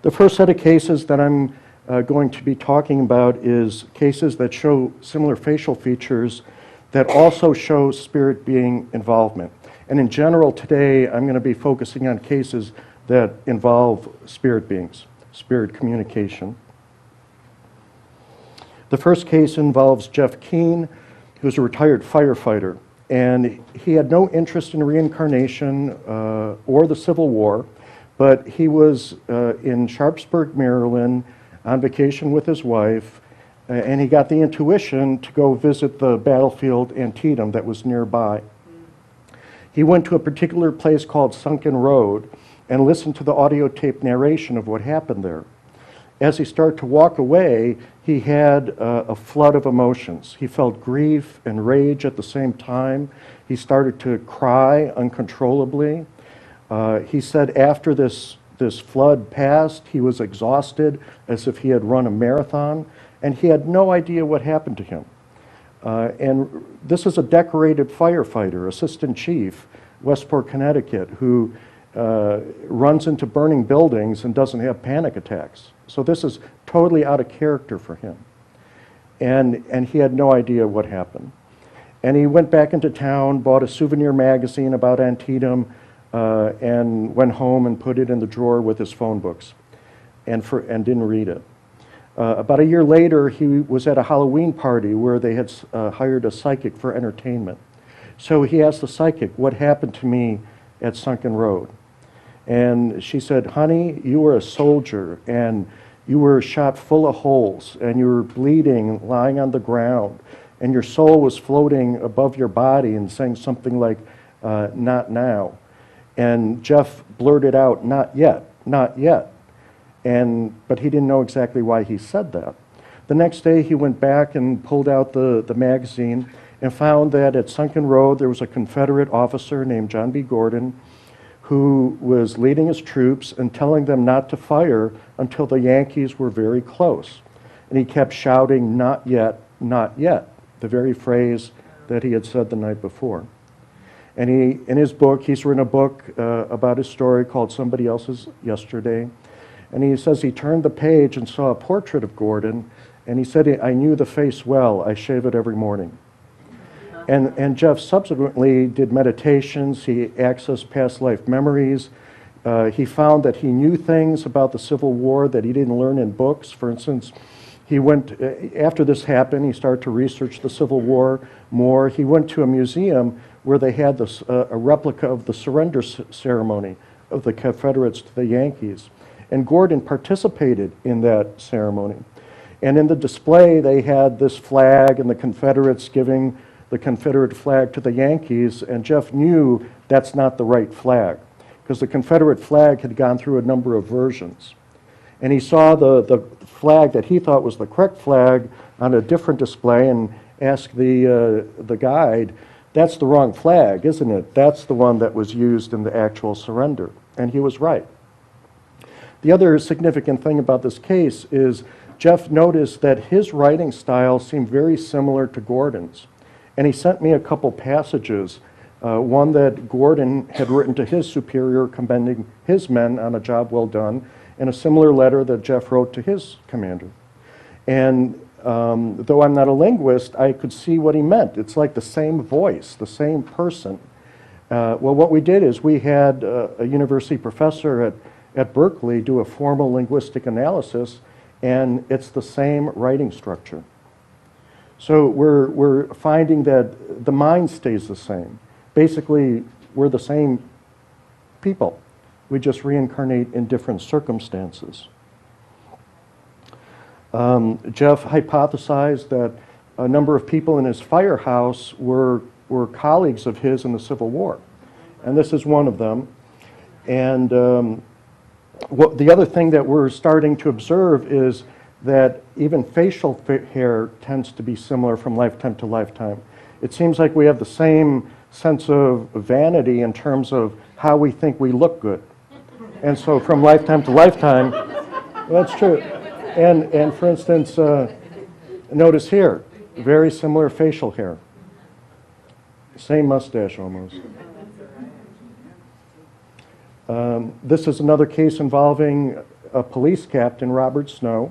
The first set of cases that I'm going to be talking about is cases that show similar facial features that also show spirit being involvement. And in general today, I'm going to be focusing on cases that involve spirit beings, spirit communication. The first case involves Jeff Keene, who's a retired firefighter. And he had no interest in reincarnation or the Civil War, but he was in Sharpsburg, Maryland, on vacation with his wife, and he got the intuition to go visit the battlefield Antietam that was nearby. He went to a particular place called Sunken Road and listened to the audio tape narration of what happened there. As he started to walk away, he had a flood of emotions. He felt grief and rage at the same time. He started to cry uncontrollably. He said after this flood passed, he was exhausted as if he had run a marathon, and he had no idea what happened to him. And this is a decorated firefighter, assistant chief, Westport, Connecticut, who runs into burning buildings and doesn't have panic attacks. So this is totally out of character for him. And he had no idea what happened. And he went back into town, bought a souvenir magazine about Antietam, and went home and put it in the drawer with his phone books and didn't read it. About a year later, he was at a Halloween party where they had hired a psychic for entertainment. So he asked the psychic, "What happened to me at Sunken Road?" And she said, "Honey, you were a soldier, and you were shot full of holes, and you were bleeding, lying on the ground, and your soul was floating above your body and saying something like, 'Not now.'" And Jeff blurted out, "Not yet, not yet." But he didn't know exactly why he said that. The next day, he went back and pulled out the magazine and found that at Sunken Road, there was a Confederate officer named John B. Gordon who was leading his troops and telling them not to fire until the Yankees were very close. And he kept shouting, "Not yet, not yet," the very phrase that he had said the night before. And in his book, he's written a book about his story called Somebody Else's Yesterday. And he says he turned the page and saw a portrait of Gordon, and he said, "I knew the face well. I shave it every morning." And Jeff subsequently did meditations. He accessed past life memories. He found that he knew things about the Civil War that he didn't learn in books. For instance, he went, after this happened, he started to research the Civil War more. He went to a museum where they had a replica of the surrender ceremony of the Confederates to the Yankees. And Gordon participated in that ceremony. And in the display, they had this flag and the Confederates giving the Confederate flag to the Yankees, and Jeff knew that's not the right flag, because the Confederate flag had gone through a number of versions. And he saw the flag that he thought was the correct flag on a different display and asked the guide, "That's the wrong flag, isn't it? That's the one that was used in the actual surrender." And he was right. The other significant thing about this case is Jeff noticed that his writing style seemed very similar to Gordon's. And he sent me a couple passages, one that Gordon had written to his superior commending his men on a job well done, and a similar letter that Jeff wrote to his commander. And though I'm not a linguist, I could see what he meant. It's like the same voice, the same person. Well, what we did is we had a university professor at Berkeley do a formal linguistic analysis, and it's the same writing structure. So we're finding that the mind stays the same. Basically, we're the same people. We just reincarnate in different circumstances. Jeff hypothesized that a number of people in his firehouse were colleagues of his in the Civil War. And this is one of them. And the other thing that we're starting to observe is that even facial hair tends to be similar from lifetime to lifetime. It seems like we have the same sense of vanity in terms of how we think we look good. And so from lifetime to lifetime, well, that's true. And for instance, notice here, very similar facial hair. Same mustache almost. This is another case involving a police captain, Robert Snow,